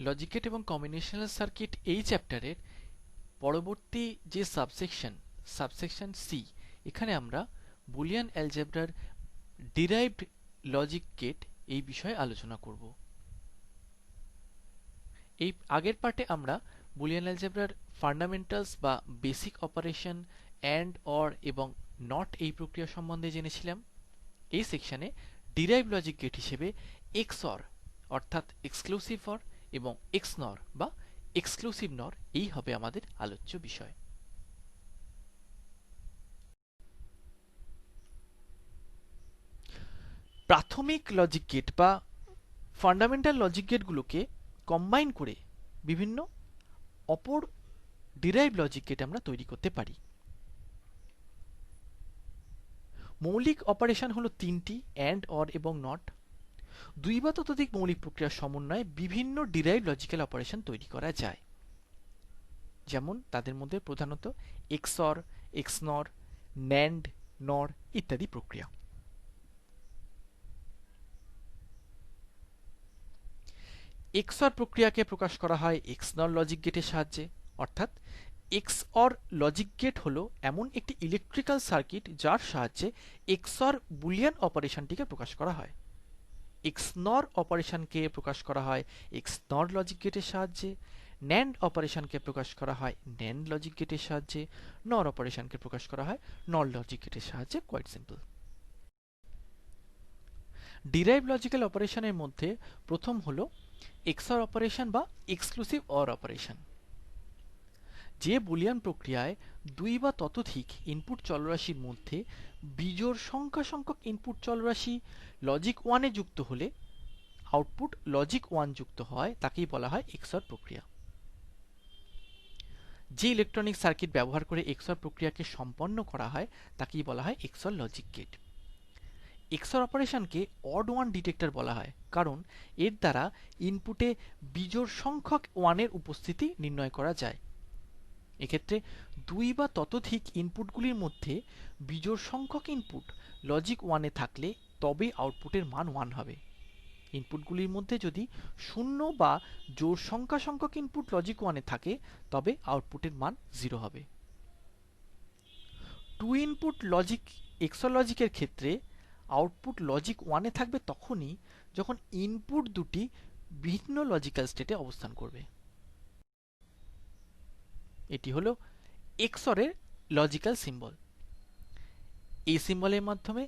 Logic gate এবং combinational circuit এই চ্যাপ্টারের পরবর্তী যে সাবসেকশন সি, এখানে আমরা বুলিয়ান অ্যালজেব্রার ডিরাইভড লজিক গেট এই বিষয়ে আলোচনা করব। এই আগের পার্টে আমরা বুলিয়ান অ্যালজেব্রার ফান্ডামেন্টালস বা বেসিক অপারেশন, অ্যান্ড, অর এবং নট এই প্রক্রিয়া সম্বন্ধে জেনেছিলাম। এই সেকশনে ডিরাইভ লজিক গেট হিসেবে এক্সঅর অর্থাৎ এক্সক্লুসিভ অর এবং এক্সনর বা এক্সক্লুসিভ নর এই হবে আমাদের আলোচ্য বিষয়। প্রাথমিক লজিক গেট বা ফান্ডামেন্টাল লজিক গেটগুলোকে কম্বাইন করে বিভিন্ন অপর ডিরাইভ লজিক গেট আমরা তৈরি করতে পারি। মৌলিক অপারেশন হলো তিনটি, অ্যান্ড, অর এবং নট। দুই বা ততোধিক মৌলিক প্রক্রিয়ার সমন্বয়ে বিভিন্ন ডিরাইভ লজিক্যাল অপারেশন তৈরি করা যায়। যেমন তাদের মধ্যে প্রধানত এক্সঅর, এক্সনর, ন্যান্ড, নর ইত্যাদি প্রক্রিয়া। এক্সঅর প্রক্রিয়াকে প্রকাশ করা হয় এক্সনর লজিক গেটের সাহায্যে, অর্থাৎ এক্সঅর লজিক গেট হলো এমন একটি ইলেকট্রিক্যাল সার্কিট যার সাহায্যে এক্সঅর বুলিয়ান অপারেশনটিকে প্রকাশ করা হয়। এক্সনর অপারেশনকে প্রকাশ করা হয় এক্সনর লজিক গেটের সাহায্যে, ন্যান্ড অপারেশনকে প্রকাশ করা হয় ন্যান্ড লজিক গেটের সাহায্যে, নর অপারেশনকে প্রকাশ করা হয় নর লজিক গেটের সাহায্যে। Quite simple. ডিরাইভ লজিক্যাল অপারেশনের মধ্যে প্রথম হলো এক্সঅর অপারেশন বা এক্সক্লুসিভ অর অপারেশন। যে বুলিয়ান প্রক্রিয়ায় দুই বা ততোধিক ইনপুট চলরাশির মধ্যে বিজোড় সংখ্যা সংখ্যক ইনপুট চলরাশি লজিক 1 এ যুক্ত হলে আউটপুট লজিক 1 যুক্ত হয় তাকেই বলা হয় এক্সঅর প্রক্রিয়া। যে ইলেকট্রনিক সার্কিট ব্যবহার করে এক্সঅর প্রক্রিয়াকে সম্পন্ন করা হয় তাকেই বলা হয় এক্সঅর লজিক গেট। এক্সঅর অপারেশনকে অড ওয়ান ডিটেক্টর বলা হয় কারণ এর দ্বারা ইনপুটে বিজোড় সংখ্যক 1 এর উপস্থিতি নির্ণয় করা যায়। এক্ষেত্রে দুই বা ততোধিক ইনপুটগুলির মধ্যে বিজোড় সংখ্যক ইনপুট লজিক 1 এ থাকলে তবেই আউটপুটের মান 1 হবে। ইনপুটগুলির মধ্যে যদি শূন্য বা জোড় সংখ্যা সংখ্যক ইনপুট লজিক 1 এ থাকে তবে আউটপুটের মান 0 হবে। টু ইনপুট লজিক এক্সঅর লজিকের ক্ষেত্রে আউটপুট লজিক 1 এ থাকবে তখনই যখন ইনপুট দুটি ভিন্ন লজিক্যাল স্টেটে অবস্থান করবে। এটি হলো এক্সঅর এর লজিক্যাল সিম্বল। এই সিম্বলের মাধ্যমে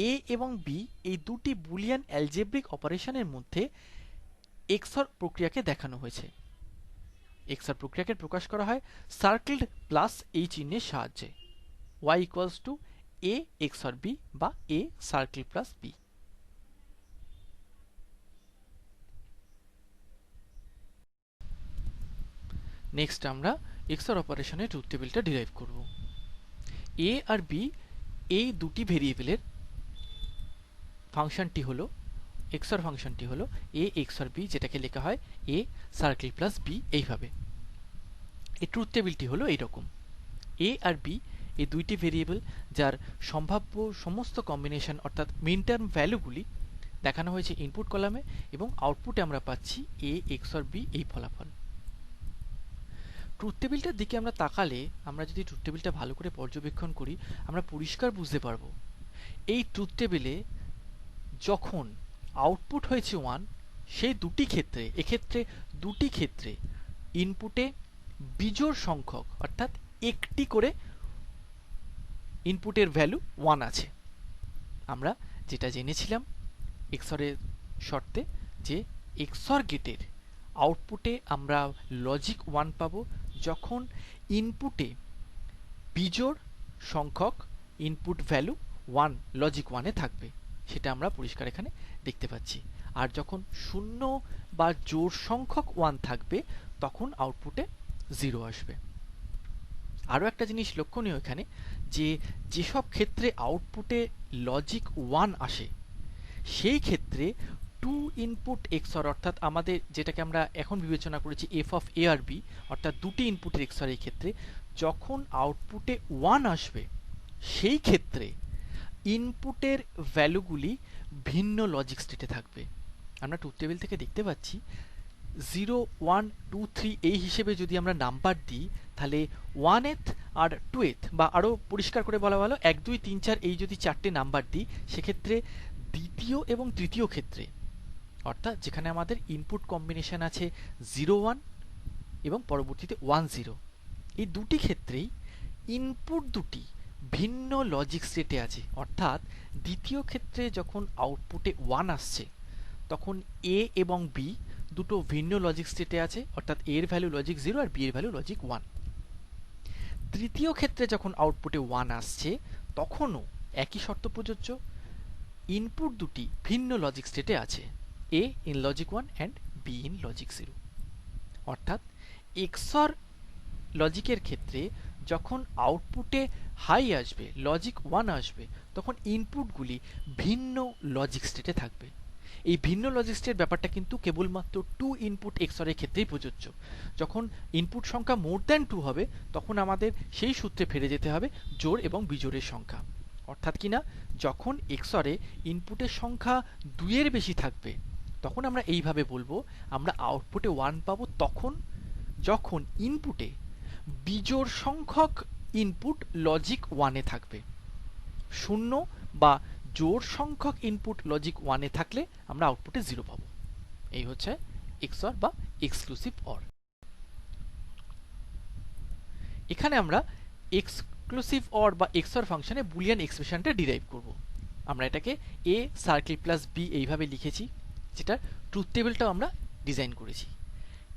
এ এবং বি এই দুটি বুলিয়ান অ্যালজেব্রিক অপারেশনের মধ্যে এক্সঅর প্রক্রিয়াকে দেখানো হয়েছে। এক্সঅর প্রক্রিয়াকে প্রকাশ করা হয় সার্কেলড প্লাস এই চিহ্নের সাহায্যে, y equals to a XOR b বা a circle plus b। Next আমরা এক্সঅর অপারেশনের ট্রুথ টেবিলটা ডিরাইভ করব। a আর b এই দুটি ভেরিয়েবলের ফাংশনটি হলো এক্সঅর ফাংশনটি হলো a XOR b, যেটাকে লেখা হয় a সার্কেল প্লাস b এইভাবে। এই ট্রুথ টেবিলটি হলো এইরকম। a আর b এই দুইটি ভেরিয়েবল যার সম্ভাব্য সমস্ত কম্বিনেশন অর্থাৎ মিন টার্ম ভ্যালুগুলি দেখানো হয়েছে ইনপুট কলামে এবং আউটপুটে আমরা পাচ্ছি a XOR b এই ফলাফল। ট্রুথ টেবিলটার দিকে আমরা তাকালে আমরা যদি ট্রুথ টেবিলটা ভালো করে পর্যবেক্ষণ করি আমরা পরিষ্কার বুঝতে পারবো এই ট্রুথ টেবিলে যখন আউটপুট হয়েছে 1 সেই দুটি ক্ষেত্রে এক্ষেত্রে দুটি ক্ষেত্রে ইনপুটে বিজোড় সংখ্যক অর্থাৎ একটি করে ইনপুটের ভ্যালু 1 আছে। আমরা যেটা জেনেছিলাম এক্সঅর এর শর্তে যে এক্সঅর গেটের আউটপুটে আমরা লজিক 1 পাবো যখন ইনপুটে বিজোড় সংখ্যক ইনপুট ভ্যালু 1 লজিক 1 এ থাকবে, সেটা আমরা পরিষ্কার এখানে দেখতে পাচ্ছি। আর যখন শূন্য বা জোড় সংখ্যক 1 থাকবে তখন আউটপুটে 0 আসবে। আরও একটা জিনিস লক্ষণীয় এখানে যে যেসব ক্ষেত্রে আউটপুটে লজিক 1 আসে সেই ক্ষেত্রে টু ইনপুট এক্সঅর অর্থাৎ আমাদের যেটাকে আমরা এখন বিবেচনা করেছি এফ অফ এ আর বি অর্থাৎ দুটি ইনপুটের এক্সঅর এই ক্ষেত্রে যখন আউটপুটে 1 আসবে সেই ক্ষেত্রে ইনপুটের ভ্যালুগুলি ভিন্ন লজিক স্টেটে থাকবে। আমরা ট্রুথ টেবিল থেকে দেখতে পাচ্ছি 0 1 2 3 এই হিসেবে যদি আমরা নাম্বার দিই, তাহলে 1th আর 2th, বা আরও পরিষ্কার করে বলা ভালো 1 2 3 4 এই যদি চারটে নাম্বার দিই, সেক্ষেত্রে দ্বিতীয় এবং তৃতীয় ক্ষেত্রে, অর্থাৎ যেখানে আমাদের ইনপুট কম্বিনেশন আছে 0 1 এবং পরবর্তীতে 1 0, এই দুটি ক্ষেত্রেই ইনপুট দুটি ভিন্ন লজিক স্টেটে আছে। অর্থাৎ দ্বিতীয় ক্ষেত্রে যখন আউটপুটে 1 আসছে, তখন এ এবং বি দুটো ভিন্ন লজিক স্টেটে আছে, অর্থাৎ এর ভ্যালু লজিক 0 আর বি এর ভ্যালু লজিক 1। তৃতীয় ক্ষেত্রে যখন আউটপুটে 1 আসছে, তখনও একই শর্ত প্রযোজ্য, ইনপুট দুটি ভিন্ন লজিক স্টেটে আছে, A in logic 1 and B in logic 0। অর্থাৎ এক্সঅর লজিকের ক্ষেত্রে যখন আউটপুটে হাই আসবে, লজিক 1 আসবে, তখন ইনপুটগুলি ভিন্ন লজিক স্টেটে থাকবে। এই ভিন্ন লজিক স্টেট ব্যাপারটা কিন্তু কেবলমাত্র 2 ইনপুট এক্সঅর এর ক্ষেত্রেই প্রযোজ্য। যখন ইনপুট সংখ্যা মোর দ্যান 2 হবে, তখন আমাদের সেই সূত্রে ফিরে যেতে হবে জোড় এবং বিজোড়ের সংখ্যা। অর্থাৎ কিনা যখন এক্সঅর এ ইনপুটের সংখ্যা 2 এর বেশি থাকবে, তখন আমরা এইভাবে বলবো আমরা আউটপুটে 1 পাবো তখন যখন ইনপুটে বিজোড় সংখ্যক ইনপুট লজিক 1 এ থাকবে। শূন্য বা জোড় সংখ্যক ইনপুট লজিক 1 এ থাকলে আমরা আউটপুটে 0 পাবো। এই হচ্ছে এক্সঅর বা এক্সক্লুসিভ অর। এখানে আমরা এক্সক্লুসিভ অর বা এক্সঅর ফাংশনে বুলিয়ান এক্সপ্রেশনটা ডিরাইভ করব। আমরা এটাকে এ সার্কেল প্লাস বি এইভাবে লিখেছি, যেটা ট্রুথ টেবিলটাও আমরা ডিজাইন করেছি।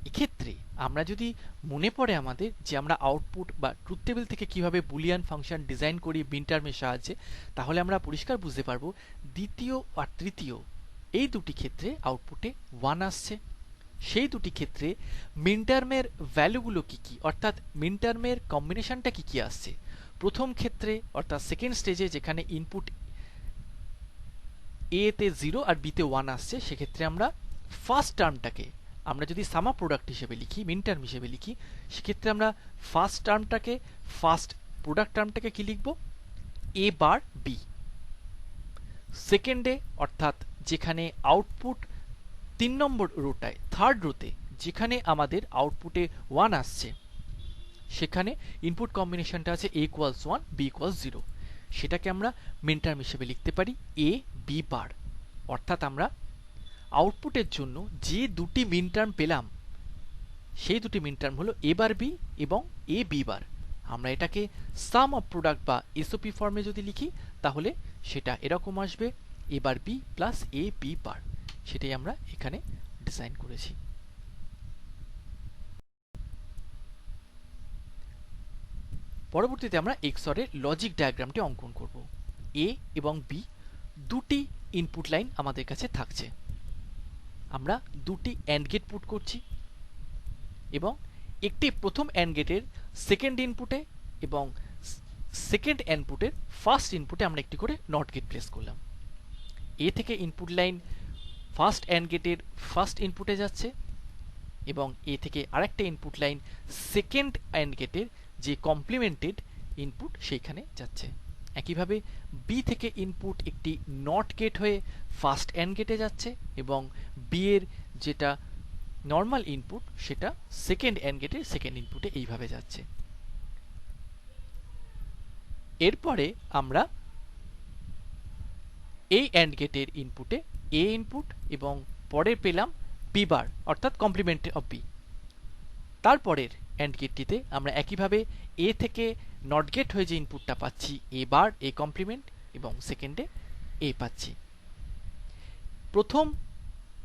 এক্ষেত্রে আমরা যদি মনে পড়ে আমাদের যে আমরা আউটপুট বা ট্রুথ টেবিল থেকে কিভাবে বুলিয়ান ফাংশন ডিজাইন করি মিনটার্মের সাহায্যে, তাহলে আমরা পরিষ্কার বুঝতে পারবো দ্বিতীয় আর তৃতীয় এই দুটি ক্ষেত্রে আউটপুটে 1 আসছে। সেই দুটি ক্ষেত্রে মিনটার্মের ভ্যালুগুলো কি কি, অর্থাৎ মিনটার্মের কম্বিনেশনটা কি কি আসছে। প্রথম ক্ষেত্রে অর্থাৎ সেকেন্ড স্টেজে যেখানে ইনপুট এ তে 0 আর বি তে 1 আসছে, সেক্ষেত্রে আমরা ফার্স্ট টার্মটাকে আমরা যদি সামা প্রোডাক্ট হিসেবে লিখি, মিন টার্ম হিসেবে লিখি, সেক্ষেত্রে আমরা ফার্স্ট টার্মটাকে, ফার্স্ট প্রোডাক্ট টার্মটাকে কি লিখব, এ বার বি। সেকেন্ডে অর্থাৎ যেখানে আউটপুট 3 নম্বর রোটায়, থার্ড রোতে যেখানে আমাদের আউটপুটে 1 আসছে, সেখানে ইনপুট কম্বিনেশনটা আছে a ইকুয়ালস 1 b ইকুয়ালস 0, সেটাকে আমরা মিন টার্ম হিসেবে লিখতে পারি a b বার। অর্থাৎ আমরা আউটপুটের জন্য যে দুটি মিন টার্ম পেলাম, সেই দুটি মিন টার্ম হলো এ বার বি এবং এ বি বার। আমরা এটাকে সাম অফ প্রোডাক্ট বা এসওপি ফর্মে যদি লিখি, তাহলে সেটা এরকম আসবে A bar B plus A B bar. সেটাই আমরা এখানে ডিজাইন করেছি। পরবর্তীতে আমরা এক্সঅর এর লজিক ডায়াগ্রামটি অঙ্কন করব। এ এবং বি দুটি ইনপুট লাইন আমাদের কাছে থাকছে। আমরা দুটি অ্যান্ড গেট পুট করছি এবং একটি প্রথম অ্যান্ড গেটের সেকেন্ড ইনপুটে এবং সেকেন্ড ইনপুটের ফার্স্ট ইনপুটে আমরা একটি করে নট গেট প্লেস করলাম। এ থেকে ইনপুট লাইন ফার্স্ট অ্যান্ড গেটের ফার্স্ট ইনপুটে যাচ্ছে এবং এ থেকে আরেকটা ইনপুট লাইন সেকেন্ড অ্যান্ড গেটের যে কমপ্লিমেন্টেড ইনপুট সেইখানে যাচ্ছে। একইভাবে বি থেকে ইনপুট একটি নট গেট হয়ে ফার্স্ট অ্যান্ড গেটে যাচ্ছে এবং বি এর যেটা নর্মাল ইনপুট সেটা সেকেন্ড অ্যান্ড গেটের সেকেন্ড ইনপুটে এইভাবে যাচ্ছে। এরপরে আমরা এই অ্যান্ড গেটের ইনপুটে এ ইনপুট এবং পরে পেলাম বি বার অর্থাৎ কমপ্লিমেন্ট অফ বি। তারপরের অ্যান্ড গেটটিতে আমরা একইভাবে এ থেকে নট গেট হয়ে যে ইনপুটটা পাচ্ছি এ বার এ কমপ্লিমেন্ট এবং সেকেন্ডে এ পাচ্ছি। প্রথম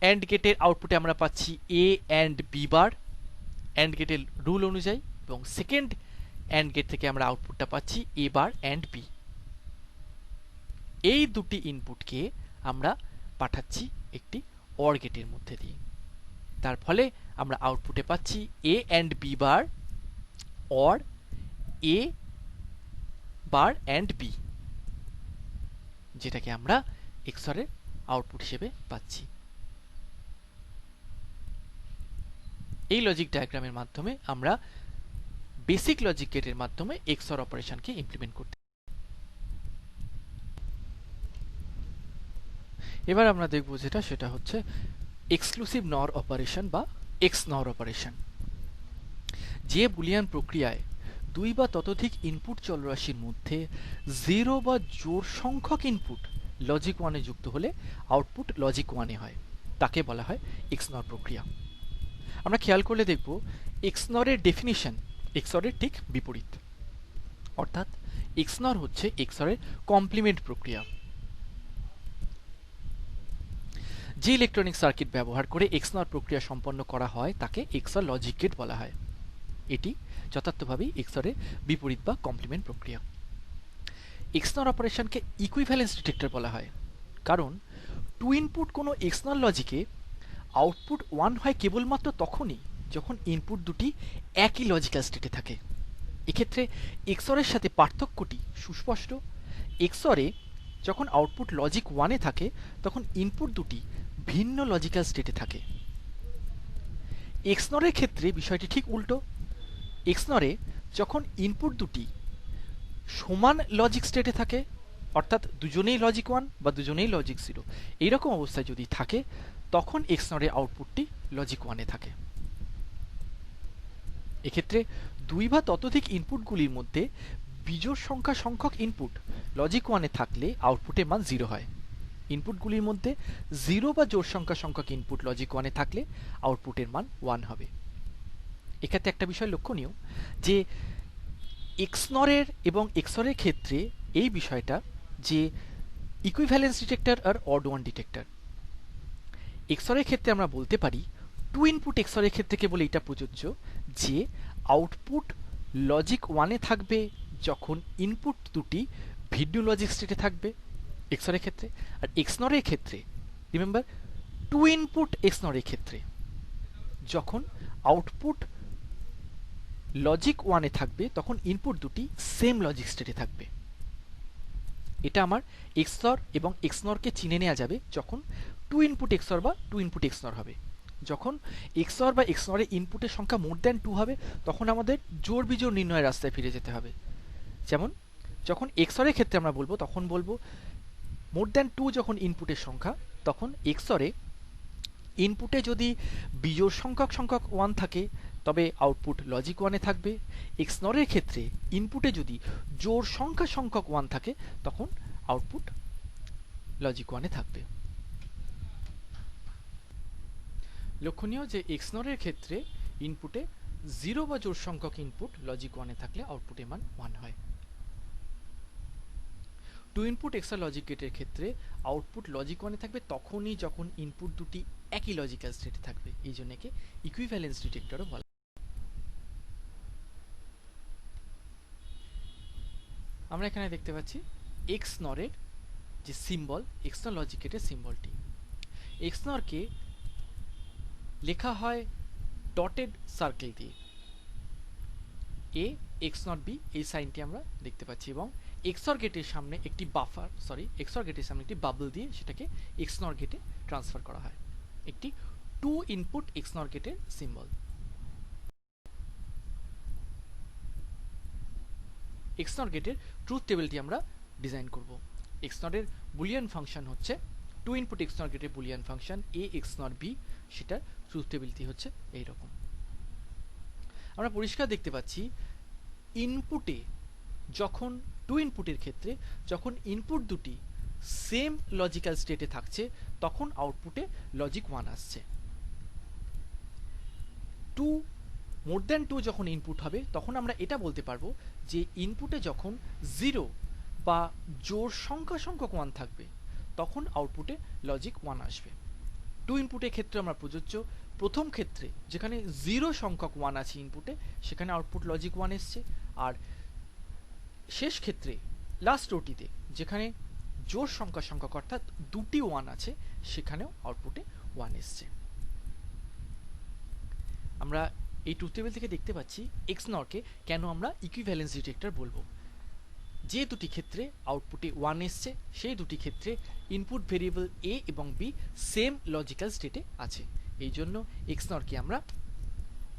অ্যান্ড গেটের আউটপুটে আমরা পাচ্ছি A and B bar and গেটের রুল অনুযায়ী এবং সেকেন্ড অ্যান্ড গেট থেকে আমরা আউটপুটটা পাচ্ছি এ বার অ্যান্ড বি। এই দুটি ইনপুটকে আমরা পাঠাচ্ছি একটি অর গেটের মধ্যে দিয়ে। তার ফলে আমরা আউটপুটে পাচ্ছি A and B bar or A bar and B, যেটাকে আমরা এক্সঅর এর আউটপুট হিসেবে পাচ্ছি। এই লজিক ডায়াগ্রামের মাধ্যমে আমরা বেসিক লজিক গেটের মাধ্যমে এক্সঅর অপারেশনকে ইমপ্লিমেন্ট করতে। এবার আমরা দেখব যেটা, সেটা হচ্ছে এক্সক্লুসিভ নর অপারেশন বা XNOR অপারেশন। যে বুলিয়ান প্রক্রিয়ায় দুই বা ততোধিক ইনপুট চলরাশির মধ্যে 0 বা জোড় সংখ্যক ইনপুট লজিক 1 এ যুক্ত হলে আউটপুট লজিক 1 এ হয়, তাকে বলা হয় XNOR প্রক্রিয়া। আমরা খেয়াল করলে দেখব XNOR এর ডেফিনিশন XOR এর ঠিক বিপরীত, অর্থাৎ XNOR হচ্ছে XOR এর কমপ্লিমেন্ট প্রক্রিয়া। যে ইলেকট্রনিক সার্কিট ব্যবহার করে XNOR প্রক্রিয়া সম্পন্ন করা হয় তাকে XOR লজিক গেট বলা হয়। এটি যথার্থভাবেই XOR এর বিপরীত বা কমপ্লিমেন্ট প্রক্রিয়া। XNOR অপারেশনকে ইকুইভ্যালেন্স ডিটেক্টর বলা হয়, কারণ টু ইনপুট কোনো XNOR লজিকে আউটপুট 1 হয় কেবলমাত্র তখনই যখন ইনপুট দুটি একই লজিক্যাল স্টেটে থাকে। এক্ষেত্রে XOR এর সাথে পার্থক্যটি সুস্পষ্ট। XOR এ যখন আউটপুট লজিক 1 এ থাকে তখন ইনপুট দুটি ভিন্ন লজিক্যাল স্টেটে থাকে। XNOR এর ক্ষেত্রে বিষয়টি ঠিক উল্টো। XNOR এ যখন ইনপুট দুটি সমান লজিক স্টেটে থাকে, অর্থাৎ দুজনেই লজিক 1 বা দুজনেই লজিক 0, এইরকম অবস্থায় যদি থাকে তখন XNOR এর আউটপুটটি লজিক 1 এ থাকে। এক্ষেত্রে দুই বা ততোধিক ইনপুটগুলির মধ্যে বিজোড় সংখ্যা সংখ্যক ইনপুট লজিক 1 এ থাকলে আউটপুটের মান 0 হয়। ইনপুটগুলির মধ্যে 0 বা জোড় সংখ্যা সংখ্যক ইনপুট লজিক 1 এ থাকলে আউটপুটের মান 1 হবে। এক্ষেত্রে একটা বিষয় লক্ষণীয় যে XNOR এর এবং XOR এর ক্ষেত্রে এই বিষয়টা যে ইকুইভ্যালেন্স ডিটেক্টর আর অড ওয়ান ডিটেক্টর। XOR এর ক্ষেত্রে আমরা বলতে পারি টু ইনপুট XOR এর ক্ষেত্রে কেবল এটা প্রযোজ্য যে আউটপুট লজিক 1 এ থাকবে যখন ইনপুট দুটি ভিন্ন লজিক স্টেটে থাকবে XOR এর ক্ষেত্রে, আর XNOR এর ক্ষেত্রে রিমেম্বার টু ইনপুট XNOR এর ক্ষেত্রে যখন আউটপুট লজিক 1 এ থাকবে তখন ইনপুট দুটি সেম লজিক স্টেটে থাকবে। এটা আমার XOR এবং XNOR কে চিনে নেওয়া যাবে যখন টু ইনপুট XOR বা টু ইনপুট XNOR হবে। যখন XOR বা XNOR এর ইনপুটের সংখ্যা মোর দ্যান 2 হবে তখন আমাদের জোড় বিজোড় নির্ণয়ের রাস্তায় ফিরে যেতে হবে। যেমন যখন XOR এর ক্ষেত্রে আমরা বলবো তখন বলবো মোর দ্যান 2 যখন ইনপুটের সংখ্যা তখন XOR এ ইনপুটে যদি বিজোড় সংখ্যক 1 থাকে তবে আউটপুট লজিক 1 এ থাকবে। XNOR এর ক্ষেত্রে ইনপুটে যদি জোড় সংখ্যক 1 থাকে তখন আউটপুট লজিক 1 এ থাকবে। লক্ষণীয় যে XNOR এর ক্ষেত্রে ইনপুটে 0 বা জোড় সংখ্যক ইনপুট লজিক 1 এ থাকলে আউটপুটের মান 1 হয়। টু ইনপুট XOR লজিক গেটের ক্ষেত্রে আউটপুট লজিক 1 এ থাকবে তখনই যখন ইনপুট দুটি একই লজিক্যাল স্টেটে থাকবে, এই জন্য একে ইকুইভ্যালেন্স ডিটেক্টরও বলা। আমরা এখানে দেখতে পাচ্ছি XNOR এর যে সিম্বল, XNOR লজিক গেটের সিম্বলটি। XNOR কে লেখা হয় ডটেড সার্কেল দিয়ে, A XNOR B এই সাইনটি আমরা দেখতে পাচ্ছি, এবং XOR গেটের সামনে একটি বাফার XOR গেটের সামনে একটি বাবল দিয়ে সেটাকে XNOR গেটে ট্রান্সফার করা হয়। একটি টু ইনপুট XNOR গেটের সিম্বল। XNOR গেটের ট্রুথ টেবিলটি আমরা ডিজাইন করব। XNOR এর বুলিয়ান ফাংশন হচ্ছে টু ইনপুট XNOR গেটের Boolean function A XNOR B, সেটার ট্রুথ টেবিলটি হচ্ছে এই রকম। আমরা পরিষ্কার দেখতে পাচ্ছি ইনপুটে যখন টু ইনপুটের ক্ষেত্রে যখন ইনপুট দুটি সেম লজিক্যাল স্টেটে থাকছে তখন আউটপুটে লজিক 1 আসছে। টু মোর দ্যান 2 যখন ইনপুট হবে তখন আমরা এটা বলতে পারবো যে ইনপুটে যখন 0 বা জোড় সংখ্যক 1 থাকবে তখন আউটপুটে লজিক 1 আসবে। টু ইনপুটের ক্ষেত্রে আমরা প্রযোজ্য প্রথম ক্ষেত্রে যেখানে 0 সংখ্যক 1 আছে ইনপুটে সেখানে আউটপুট লজিক 1 এসছে, আর শেষ ক্ষেত্রে লাস্ট রোটিতে যেখানে জোড় সংখ্যক অর্থাৎ দুটি 1 আছে সেখানেও আউটপুটে 1 এসছে। আমরা এই ট্রুথ টেবিল থেকে দেখতে পাচ্ছি XNOR কে কেন আমরা ইকুইভ্যালেন্স ডিটেক্টর বলবো। যে দুটি ক্ষেত্রে আউটপুটে 1 এসছে সেই দুটি ক্ষেত্রে ইনপুট ভেরিয়েবল A এবং B সেম লজিক্যাল স্টেটে আছে, এই জন্য XNOR কে আমরা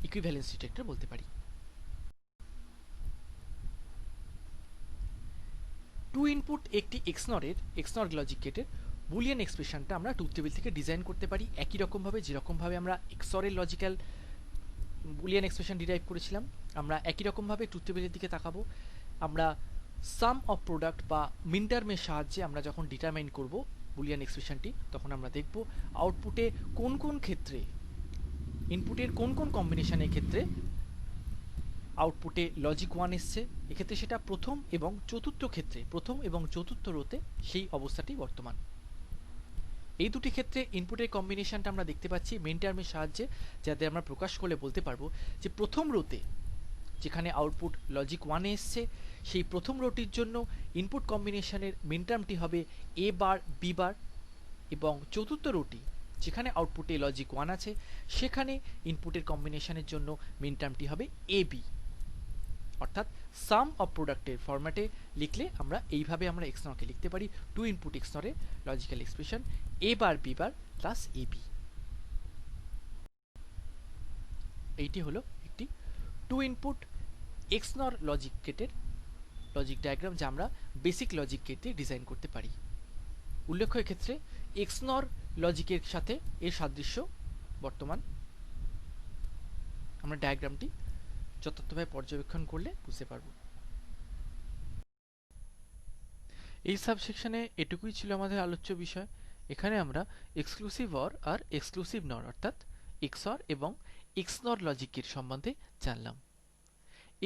ইকুইভ্যালেন্স ডিটেক্টর বলতে পারি। টু ইনপুট একটি XNOR লজিক গেটের বুলিয়ান এক্সপ্রেশনটা আমরা ট্রুথ টেবিল থেকে ডিজাইন করতে পারি একই রকমভাবে যেরকমভাবে আমরা এক্সরের লজিক্যাল বুলিয়ান এক্সপ্রেশন ডিরাইভ করেছিলাম, আমরা একই রকমভাবে ট্রুথ টেবিলের দিকে তাকাবো। আমরা সাম অফ প্রোডাক্ট বা মিনটার্মের সাহায্যে আমরা যখন ডিটারমাইন করব বুলিয়ান এক্সপ্রেশনটি, তখন আমরা দেখব আউটপুটে কোন কোন ক্ষেত্রে, ইনপুটের কোন কোন কম্বিনেশনের ক্ষেত্রে আউটপুটে লজিক 1 এসছে। এক্ষেত্রে সেটা প্রথম এবং চতুর্থ ক্ষেত্রে, প্রথম এবং চতুর্থ রোতে সেই অবস্থাটি বর্তমান। এই দুটি ক্ষেত্রে ইনপুটের কম্বিনেশনটা আমরা দেখতে পাচ্ছি মেইন টার্মের সাহায্যে, যাতে আমরা প্রকাশ করলে বলতে পারবো যে প্রথম রোতে যেখানে আউটপুট লজিক 1 এসছে, সেই প্রথম রোটির জন্য ইনপুট কম্বিনেশনের মেইন টার্মটি হবে এ বার বি বার, এবং চতুর্থ রোটি যেখানে আউটপুটে লজিক 1 আছে সেখানে ইনপুটের কম্বিনেশনের জন্য মেইন টার্মটি হবে এ বি। অর্থাৎ সাম অফ প্রোডাক্টের ফরম্যাটে লিখলে আমরা এইভাবে আমরা এক্সনরকে লিখতে পারি, two input এক্সনরের logical expression A bar B bar plus A B. এইটি হলো একটি টু ইনপুট এক্সনর লজিক গেটের লজিক ডায়াগ্রাম, যা আমরা বেসিক লজিক গেট দিয়ে ডিজাইন করতে পারি। উল্লেখ্য ক্ষেত্রে এক্সনর লজিকের সাথে এর সাদৃশ্য বর্তমান, আমরা ডায়াগ্রামটি যথার্থভাবে পর্যবেক্ষণ করলে বুঝতে পারব। এই সাবসেকশনে এটুকুই ছিল আমাদের আলোচ্য বিষয়। এখানে আমরা এক্সক্লুসিভ অর আর এক্সক্লুসিভ নর অর্থাৎ এক্সঅর এবং এক্সনর লজিকের সম্বন্ধে জানলাম।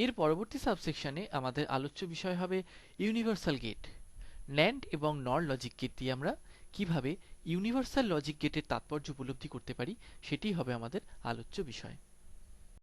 এর পরবর্তী সাবসেকশনে আমাদের আলোচ্য বিষয় হবে ইউনিভার্সাল গেট। ন্যান্ড এবং নর লজিক গেট দিয়ে আমরা কিভাবে ইউনিভার্সাল লজিক গেটের তাৎপর্য উপলব্ধি করতে পারি সেটি হবে আমাদের আলোচ্য বিষয়।